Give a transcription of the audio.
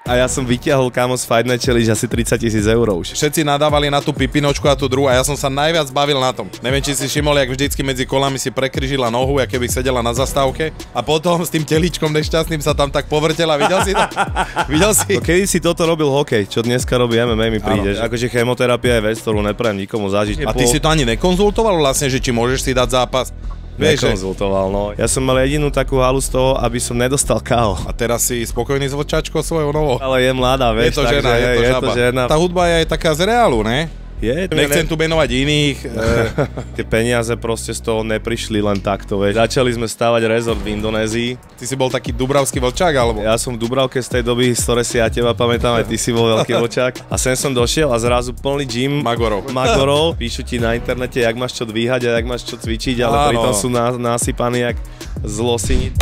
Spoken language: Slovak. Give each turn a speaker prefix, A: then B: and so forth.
A: A ja som vyťahol kámo z Fight Night Challenge asi 30 000 eur už.
B: Všetci nadávali na tú pipinočku a tú druhú a ja som sa najviac bavil na tom. Neviem, či si všimol, jak vždycky medzi kolami si prekryžila nohu, aké by sedela na zastávke a potom s tým telíčkom nešťastným sa tam tak povrtela. Videl si to? Videl si?
A: No, kedy si toto robil hokej, čo dneska robí MMA, mi príde. Akože chemoterapia je vec, ktorú neprajem nikomu zažiť.
B: A ty si to ani nekonzultoval vlastne, že či môžeš si dať zápas?
A: Nekonzultoval, no. Ja som mal jedinú takú halu z toho, aby som nedostal KO.
B: A teraz si spokojný s vočačkou svojou novou?
A: Ale je mladá, vieš,
B: je to žena, je to žena. Tá hudba je aj taká z reálu, ne? Nechcem tu menovať iných.
A: Tie peniaze proste z toho neprišli len takto, vieš. Začali sme stavať rezort v Indonézii.
B: Ty si bol taký dubravský vlčák, alebo?
A: Ja som v Dubravke z tej doby, z ktorej si ja teba pamätám, aj ty si bol veľký vlčák. A sem som došiel a zrazu plný gym Magorov. Píšu ti na internete, jak máš čo dvíhať a jak máš čo cvičiť, ale pritom sú nasypaní jak z losiny.